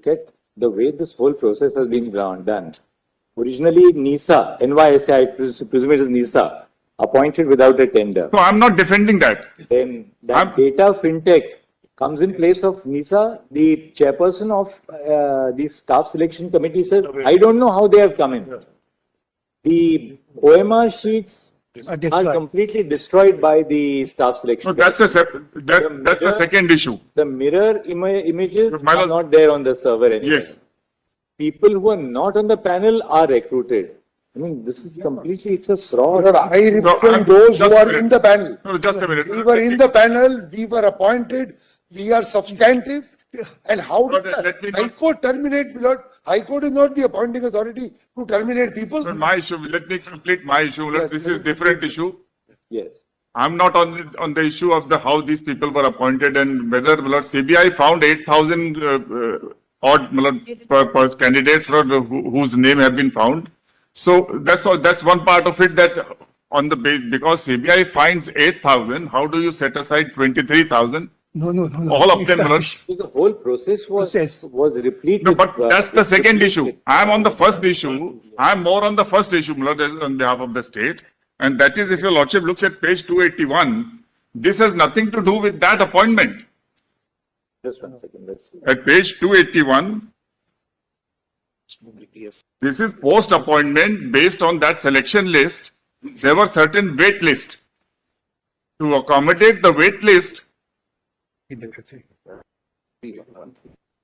at the way this whole process has been done. Originally, NISA, NYSA, I presume it is NISA, appointed without a tender. No, I'm not defending that. Then that data fintech comes in place of NISA. The chairperson of the staff selection committee says, I don't know how they have come in. The OMR sheets are completely destroyed by the staff selection. No, that's a second issue. The mirror images are not there on the server anymore. Yes. People who are not on the panel are recruited. I mean, this is completely, it's a fraud. I represent those who are in the panel. No, just a minute. We were in the panel, we were appointed, we are substantive. And how did the High Court terminate? High Court is not the appointing authority to terminate people. So my issue, let me complete my issue. Yes, This is different issue. Yes. I'm not on the issue of how these people were appointed and whether CBI found 8,000 odd candidates whose name have been found. So that's one part of it, that because CBI finds 8,000, how do you set aside 23,000? No. All of them. So the whole process was replete. No, but that's the second issue. I'm on the first issue. I'm more on the first issue, on behalf of the state. And that is, if your lordship looks at page 281, this has nothing to do with that appointment. Just 1 second. Let's see. At page 281, this is post-appointment based on that selection list. There were certain wait lists. To accommodate the wait list,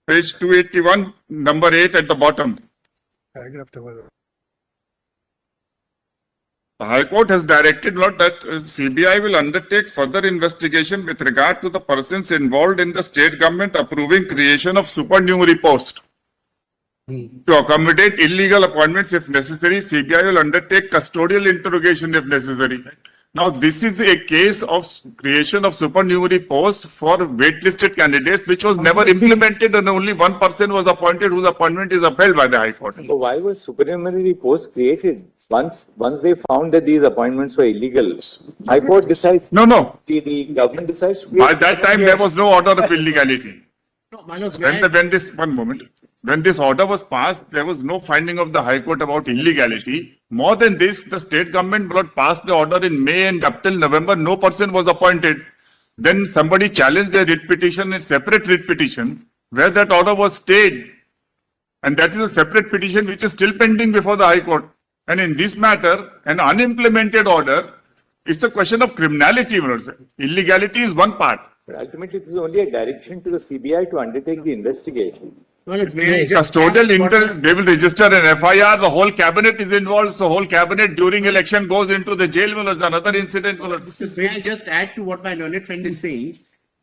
page 281, number 8 at the bottom. The High Court has directed that CBI will undertake further investigation with regard to the persons involved in the state government approving creation of supernumerary post. To accommodate illegal appointments if necessary, CBI will undertake custodial interrogation if necessary. Now, this is a case of creation of supernumerary post for waitlisted candidates, which was never implemented, and only one person was appointed whose appointment is upheld by the High Court. So why was supernumerary post created? Once they found that these appointments were illegal, High Court decides. No. The government decides to By that time, there was no order of illegality. No, Manoj, When this order was passed, there was no finding of the High Court about illegality. More than this, the state government passed the order in May, and up till November, no person was appointed. Then somebody challenged a writ petition, a separate writ petition, where that order was stayed. And that is a separate petition which is still pending before the High Court. And in this matter, an unimplemented order, it's a question of criminality. Illegality is one part. But ultimately, this is only a direction to the CBI to undertake the investigation. Manoj, may I just Custodial they will register an FIR, the whole cabinet is involved, so whole cabinet during election goes into the jail. Another incident. May I just add to what my learned friend is saying?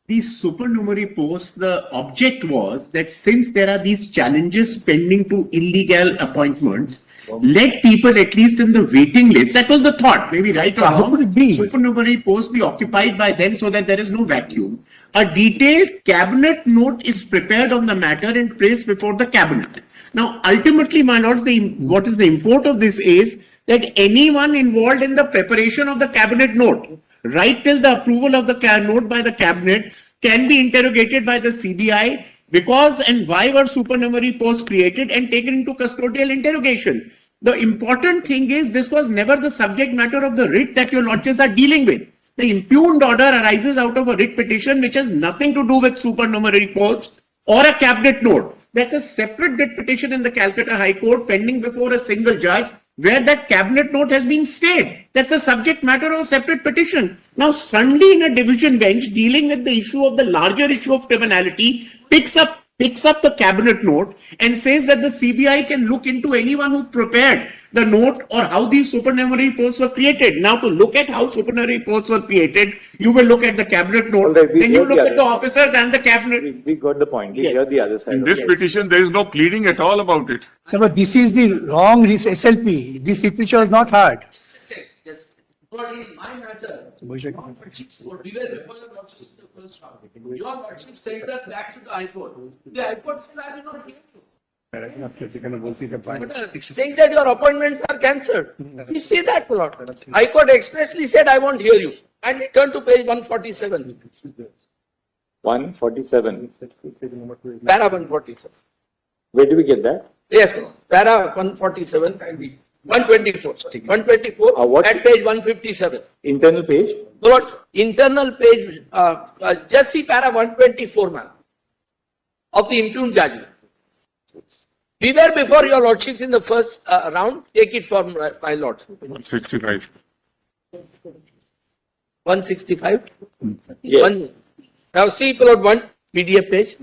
These supernumerary posts, the object was that since there are these challenges pending to illegal appointments, let people at least in the waiting list, that was the thought, maybe right or How could it be? wrong, supernumerary posts be occupied by them so that there is no vacuum. A detailed cabinet note is prepared on the matter and placed before the cabinet. Now, ultimately, my lord, what is the import of this is that anyone involved in the preparation of the cabinet note, right till the approval of the note by the cabinet, can be interrogated by the CBI because and why were supernumerary posts created and taken into custodial interrogation. The important thing is this was never the subject matter of the writ that your lordships are dealing with. The impugned order arises out of a writ petition which has nothing to do with supernumerary posts or a cabinet note. That's a separate writ petition in the Calcutta High Court pending before a single judge where that cabinet note has been stayed. That's a subject matter of a separate petition. Now, Sunday in a division bench dealing with the issue of the larger issue of criminality picks up the cabinet note and says that the CBI can look into anyone who prepared the note or how these supernumerary posts were created. Now, to look at how supernumerary posts were created, you will look at the cabinet note, Right, then you look at the officers and the cabinet. We got the point. We hear the other side. In this petition, there is no pleading at all about it. No, but this is the wrong SLP. This petition was not heard. Yes, but in my matter, we were referred to the first round. Your lordship sent us back to the High Court. The High Court says I will not hear you. Saying that your appointments are cancelled. We say that, Lord. High Court expressly said I won't hear you. And we turn to page 147. 147. Para 147. Where do we get that? Yes, no. Para 147 can be 124, sorry, 124 what- at page 157. Internal page? Lord, internal page, just see para 124, ma'am, of the impugned judgment. We were before your lordships in the first round, take it from my lord. 165. 165? Yes. Now see, Lord, one PDF page,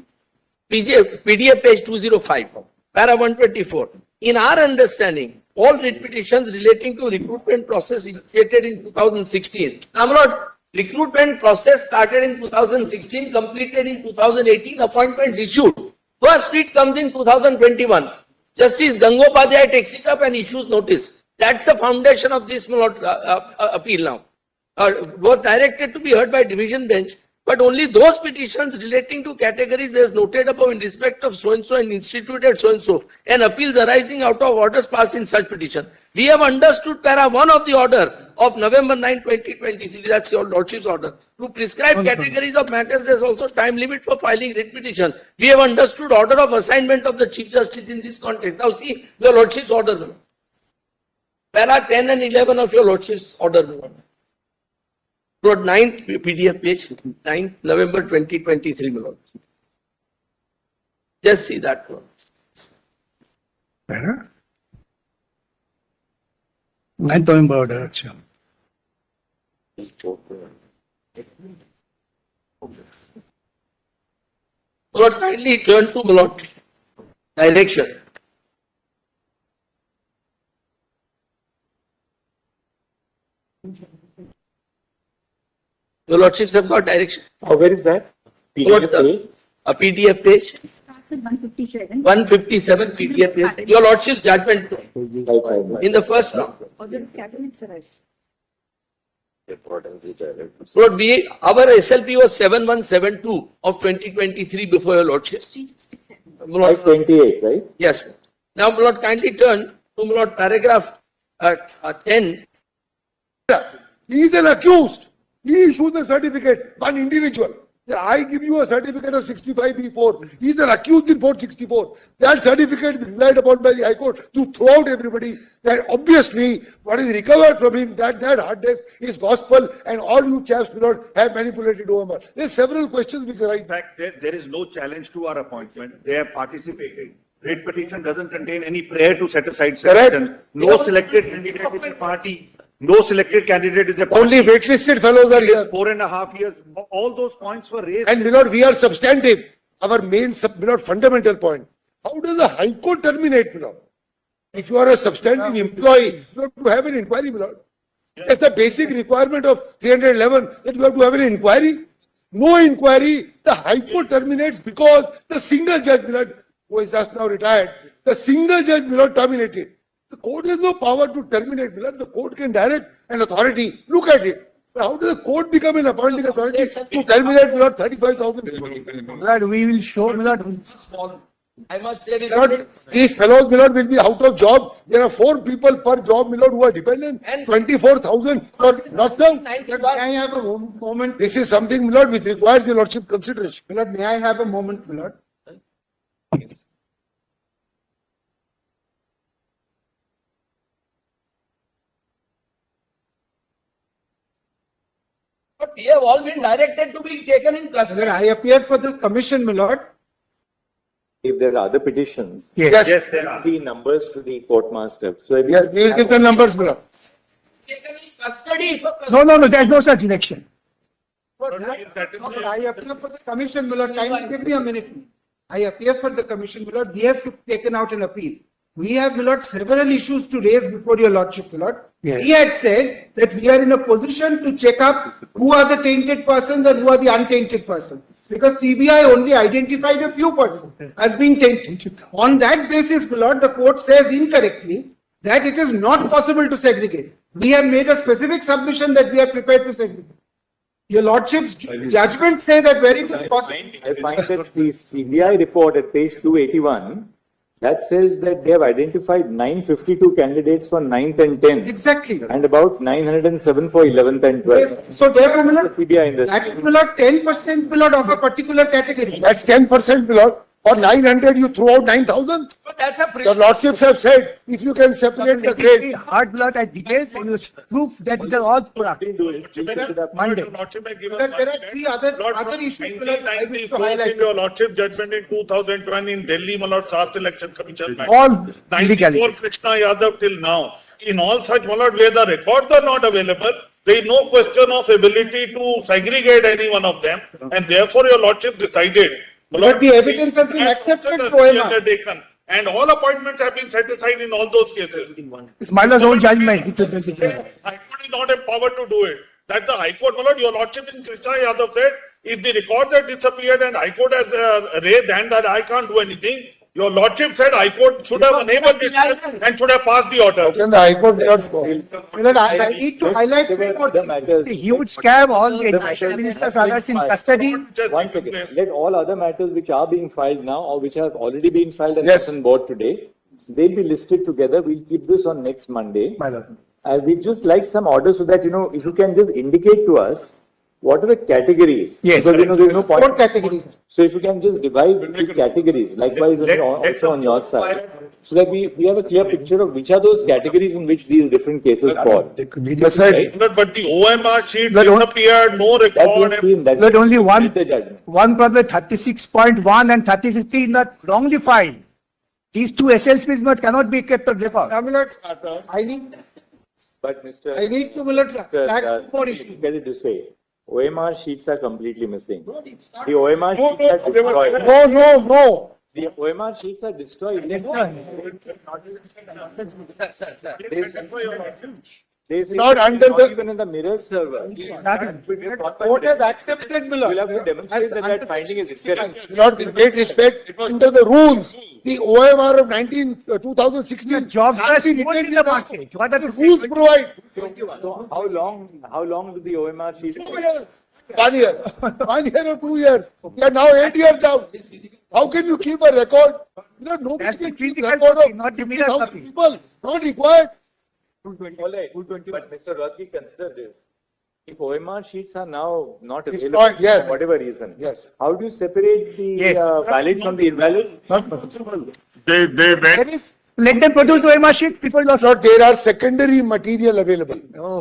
PDF page 205, para 124. In our understanding, all writ petitions relating to recruitment process initiated in 2016. Now, Lord, recruitment process started in 2016, completed in 2018, appointments issued. First writ comes in 2021. Justice Gangopadhyay takes it up and issues notice. That's the foundation of this, my Lord, appeal now. Was directed to be heard by division bench, but only those petitions relating to categories as noted above in respect of so-and-so and instituted so-and-so, and appeals arising out of orders passed in such petition. We have understood para 1 of the order of November 9, 2023, that's your lordship's order, to prescribe categories of matters. There's also time limit for filing writ petition. We have understood order of assignment of the Chief Justice in this context. Now see your lordship's order. Para 10 and 11 of your lordship's order. Lord, 9th PDF page, 9th November 2023, my lord. Just see that one. Better? 9th November order, acha. Lord, kindly turn to my lord. Direction. Your lordships have got direction. Where is that? Lord, PDF page? a PDF page, It starts with 157. 157 PDF page. Your lordship's judgment in the first round. Order of cabinet, sir. Lord, our SLP was 7172 of 2023 before your lordships. 367. Lord, 528, right? yes. Now, my lord, kindly turn to my lord paragraph 10. He is an accused. He issued the certificate, one individual. I give you a certificate of 65B4. He is an accused in 464. That certificate is relied upon by the High Court to throw out everybody. That obviously what is recovered from him, that hard disk is gospel, and all you chaps will not have manipulated OMR. There are several questions which arise. In fact, there is no challenge to our appointment. They have participated. Writ petition doesn't contain any prayer to set aside Correct. selection. No selected candidate is a party. No selected candidate is a party. Only waitlisted fellows are here. 4.5 years, all those points were raised. And Milord, we are substantive. Our main, Milord, fundamental point. How does the High Court terminate, Milord? If you are a substantive employee, you have to have an inquiry, Milord. That's the basic requirement of 311, that you have to have an inquiry. No inquiry, the High Court terminates because the single judge, Milord, who is just now retired, the single judge, Milord, terminated. The court has no power to terminate, Milord. The court can direct an authority. Look at it. So how does the court become an appointing authority to terminate, Milord, 35,000 people? Milord, we will show, Milord, I must say, Milord, these fellows, Milord, will be out of job. There are 4 people per job, Milord, who are dependent. And 24,000 for lockdown. may I have a moment? This is something, Milord, which requires your lordship consideration. Milord, may I have a moment, Milord? But we have all been directed to be taken in custody. Sir, I appear for the commission, Milord. If there are other petitions, Yes, Yes, there are. the numbers to the court master. So I we will give the numbers, Milord. Taken in custody for No, there is no such election. for- I appear for the commission, Milord. Kindly give me a minute. I appear for the commission, Milord. We have to taken out an appeal. We have, Milord, several issues to raise before your lordship, Milord. Yes. He had said that we are in a position to check up who are the tainted persons and who are the untainted persons. Because CBI only identified a few persons as being tainted. On that basis, Milord, the court says incorrectly that it is not possible to segregate. We have made a specific submission that we are prepared to segregate. Your lordship's judgment say that where it is possible. I find that the CBI report at page 281, that says that they have identified 952 candidates for 9th and 10th. Exactly. And about 907 for 11th and 12th. Yes. So therefore, Milord, CBI industry. that is, Milord, 10%, Milord, of a particular category. That's 10%, Milord. Or 900, you throw out 9,000? But that's a. Your lordships have said, if you can separate the grade. Hard blood and details and you prove that they're all corrupt. Monday. But there are three other issues, my lord, I wish to 1994 highlight. in your lordship judgment in 2001 in Delhi, my lord, South Election Commission. All 94 illegality. Krishna Yadav till now. In all such, my lord, where the records are not available, there is no question of ability to segregate any one of them. And therefore your lordship decided. my lord, But the evidence has been accepted has to been OMR. undertaken. And all appointments have been set aside in all those cases. It's my lord's own judgment. High Court is not empowered to do it. That the High Court, my lord, your lordship in Krishna Yadav said, if the records have disappeared and High Court has raised hand that I can't do anything, your lordship said High Court should have enabled it and should have passed the order. Can the High Court not go? My lord, I need to highlight three more The things. matters. It's a huge scam, all the ministers are in custody. One second, let all other matters which are being filed now or which have already been filed and Yes. on board today, they'll be listed together. We'll keep this on next Monday. My lord. We'd just like some order so that, if you can just indicate to us what are the categories. Yes. Because, there's no point. Four categories. So if you can just divide the categories, likewise also on your side, so that we have a clear picture of which are those categories in which these different cases fall. That's right. But the OMR sheet But on- disappeared, no That record. we've seen, that. But only one, The judgment. one problem 36.1 and 36.3 not wrongly filed. These two SLPs not cannot be kept on record. Now, my lord, I need But Mr. to, my lord, flag Mr. two more issues. Get it this way. OMR sheets are completely missing. The OMR sheets are destroyed. No. The OMR sheets are destroyed. They say Not under not the- even in the mirror server. Court has accepted, my lord. You'll have to demonstrate that that finding is incorrect. Not with great respect, under the rules, the OMR of 2016. Jobs are has been still in written the in the market. What are the rules provide. So how long do the OMR sheets? 1 year, 1 year or 2 years. We are now 8 years out. How can you keep a record? Nobody That's the can keep physical record copy, of not the mirror 50,000 copy. people, not required. But Mr. Rodgi, consider this. If OMR sheets are now not Destroyed, available yes. for whatever reason. Yes. How do you separate the Yes. valid from the invalid? They went. There is, Let them produce the OMR sheet before law. Not there are secondary material available. Oh.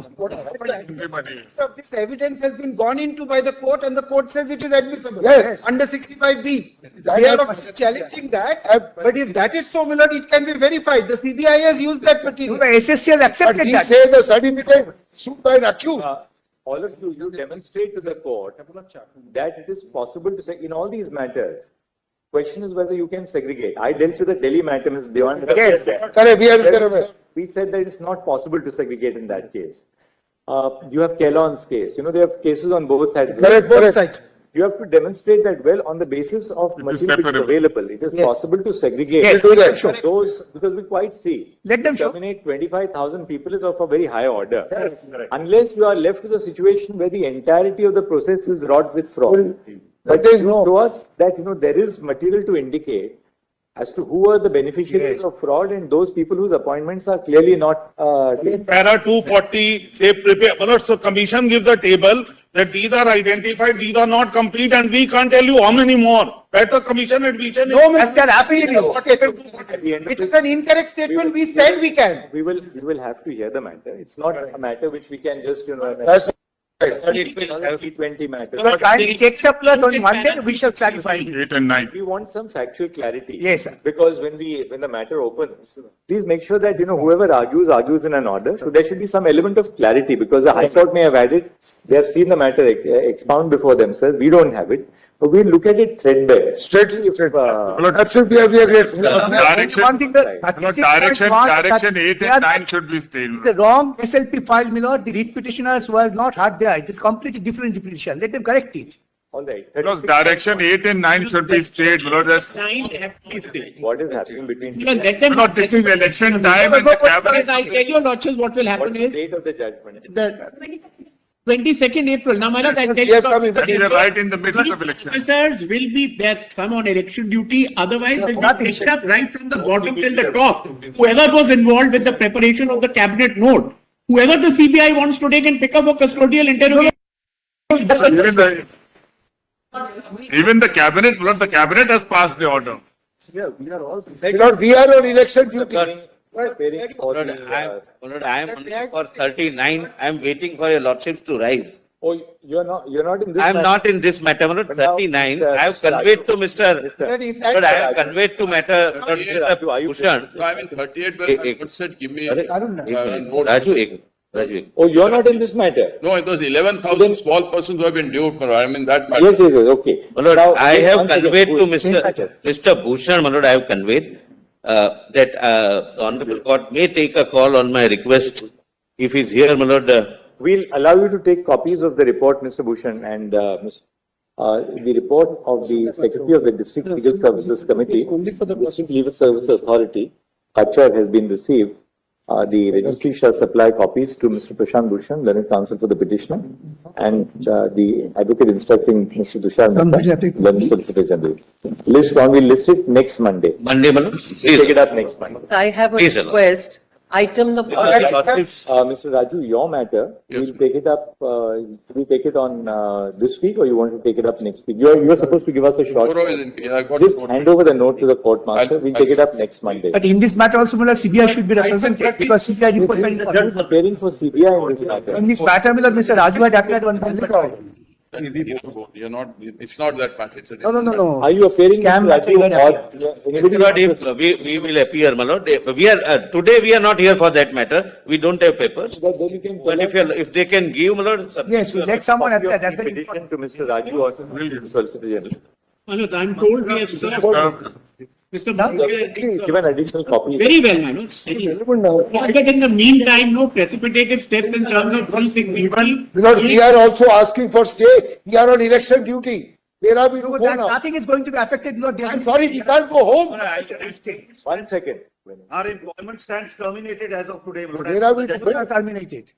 of this evidence has been gone into by the court and the court says it is admissible. Yes. Under 65B. We are of challenging that, but if that is so, my lord, it can be verified. The CBI has used that material. The SSC has But accepted he that. say the certificate issued by an accused. All of you demonstrate to the court that it is possible to say, in all these matters, question is whether you can segregate. I dealt with the Delhi matter, Ms. Dewan. Yes. Correct, we are aware. We said that it's not possible to segregate in that case. You have Kellon's case, they have cases on both sides. Correct. You have to demonstrate that, well, on the basis of material which is separable. available, it is possible to segregate. Yes, do that. sure. Those, because we quite see. Let them show. Terminate 25,000 people is of a very high order. Unless you are left with a situation where the entirety of the process is wrought with fraud. But there is no. To us that, there is material to indicate as to who are the beneficiaries Yes. of fraud and those people whose appointments are clearly not, Para 240, they prepare, well, so commission gives a table that these are identified, these are not complete, and we can't tell you how many more. Better commission admission. No, As they are happy with you. at the end of It is this, an incorrect statement. We said we can. we will have to hear the matter. It's not a matter which we can just, That's right. T20 matter. But time takes up plus on Monday, we shall clarify. 8 and 9. We want some factual clarity. Yes, sir. Because when the matter opens, please make sure that, whoever argues in an order. So there should be some element of clarity because the High Court may have had it. They have seen the matter expound before themselves. We don't have it. But we'll look at it threadbare. Straightly, absolutely, we are grateful. Direction, One thing, the direction 8 they and are- 9 should be stayed. It's the wrong SLP file, my lord. The read petitioners was not had there. It is completely different petition. Let them correct it. All right. Because direction 8 and 9 should be stayed, that's, What is happening between? Let them not, this is election time and the cabinet. I tell you, Lordships, what will What happen is is the date of the judgment? the 22nd April. Now, my lord, I tell We you, have come in the- We are right in the middle of election. officers will be there, some on election duty, otherwise they'll be picked up right from the bottom till the top. Whoever was involved with the preparation of the cabinet note, whoever the CBI wants to take and pick up for custodial interrogation. Even the- Even the cabinet, Lord, the cabinet has passed the order. Yeah, we are all. Lord, we are on election duty. Preparing for Lord, the, I am only for 39. I am waiting for your lordships to rise. Oh, you're not in this. I am matter. not in this matter, my lord. But now, 39. Mr. I have conveyed to Mr. Mr. Lord, I have conveyed to matter, Lord, Mr. Are you- Bhushan. No, I mean 38, Ek- well, ek- God said, give me. Arre, note. Raju, Raju. Oh, you're not in this matter? No, it was 11,000 small persons who have been due, I mean, that matter. Yes, okay. My lord, Now, I have once again, conveyed to who- same matter. Mr. Bhushan, my lord, I have conveyed that the honorable court may take a call on my request. If he's here, my lord, We'll allow you to take copies of the report, Mr. Bhushan, and the report of the Secretary of the District Legal Services Committee, District Legal Services Authority, Kachar, has been received. The registry shall supply copies to Mr. Prashant Bhushan, learned counsel for the petitioner, and the advocate instructing Mr. Tushar Mehta, learned solicitor general. List on, we'll list it next Monday. Monday, my lord, Take please. it up next Monday. I have a Please, Alok. request, item number. Lordships, Mr. Raju, your matter, we'll take it up, we take it on this week, or you want to take it up next week? You're supposed to give us a short. Tomorrow is in, I got. Just note. hand over the note to the court master, I'll- we'll take it up next Monday. But in this matter also, my lord, CBI should be represented because CBI report. We are preparing for CBI in this matter. In this matter, my lord, Mr. Raju had applied one point. You're not, it's not that matter. It's a- No. Are you appearing, Mr. Scam matter, Raju, you or Mr. anybody? Lord, if we will appear, my lord, we are, today we are not here for that matter. We don't have papers. Then you can But if they can give, my lord. Yes, we let someone copy appear, of that's the very petition important. to Mr. Raju or to the solicitor general. Manoj, I'm told we have served. Mr. Bhushan, Give an additional copy. very well, Manoj. But in the meantime, no precipitative steps in terms of full people. Lord, we are also asking for stay. We are on election duty. Where are we to No, go that- now? Nothing is going to be affected, Lord. I'm sorry, we can't go home. 1 second. Our employment stands terminated as of today. Lord. Where are we to go? Terminated.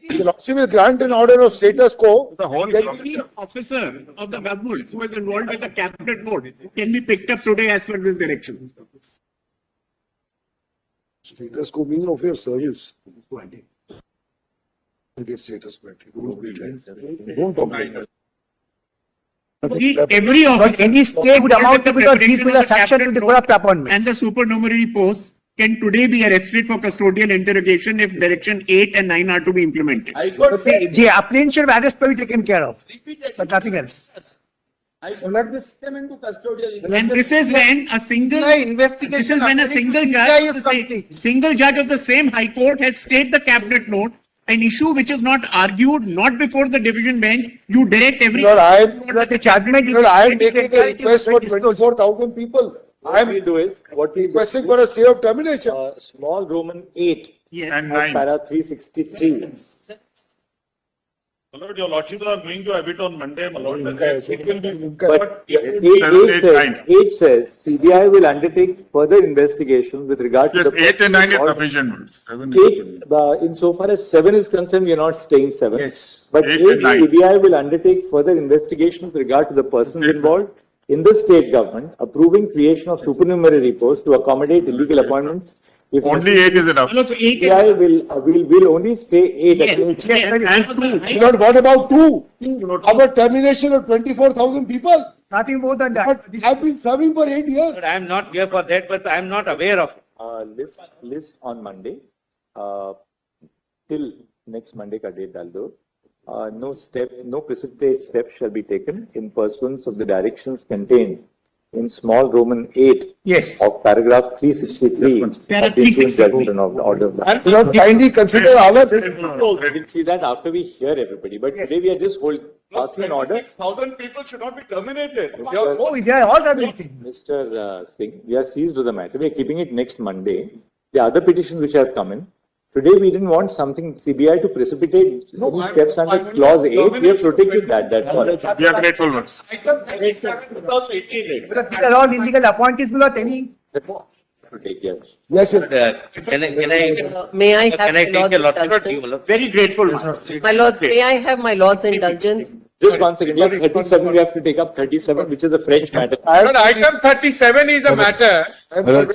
The Lordship will grant an order of status quo. The whole Then process. Officer of the government who is involved with the cabinet note can be picked up today as per this direction. Status quo means of your service. Status quo. Every But officer. any stay would amount to the because preparation these will of are the sanctioned to cabinet the note corrupt appointment. And the supernumerary posts can today be arrested for custodial interrogation if direction 8 and 9 are to be implemented. I got The apprehension of arrest will be taken care of, repeated. but nothing else. I let this come into custodial. And this is when a single, investigation. this is when a single judge, of the single judge of the same high court has stayed the cabinet note, an issue which is not argued, not before the division bench, you direct every. Lord, I am, Lord, the judgment. Lord, I am making a request for 24,000 people. I What am we do is, what we requesting for a stay of termination. small Roman 8 Yes. And of 9. para 363. My lord, your lordships are going to have it on Monday, my lord. It will be. But Seven, 8 says, CBI will undertake further investigation with regard to Yes, the. 8 and 9 is involved. sufficient. 7 is sufficient. 8, insofar as 7 is concerned, we are not staying 7. Yes. But 8 8, and 9. CBI will undertake further investigation with regard to the persons involved in the state government, approving creation of supernumerary posts to accommodate illegal appointments. If Only necessary. 8 is enough. And also 8 CBI will only stay 8. Yes, yes, and 2. Lord, what about 2? How about termination of 24,000 people? Nothing more than that. But I've been serving for 8 years. I am not here for that, but I am not aware of. List on Monday, till next Monday ka date dal do. No precipitate steps shall be taken in pursuance of the directions contained in small Roman 8 Yes. of paragraph 363 of Para the Chief 363. Judgment of the order. of the- Lord, kindly consider our. We'll see that after we hear everybody, but today we are just passing an order. 1,000 people should not be terminated. Oh, they are all terminated. Mr. Singh, we are seized with the matter. We are keeping it next Monday. The other petitions which have come in, today we didn't want something CBI to precipitate any steps under clause 8. We have protected that, that's all. We are grateful, ones. Because these are all illegal appointees without any. To take care. Yes, sir. May I have Can I my take your lord's lordship? indulgence? Very grateful, Mr. My lords, may I have my lord's indulgence? Just 1 second, we have 37, we have to take up 37, which is a fresh matter. I am- Item 37 is a matter I am-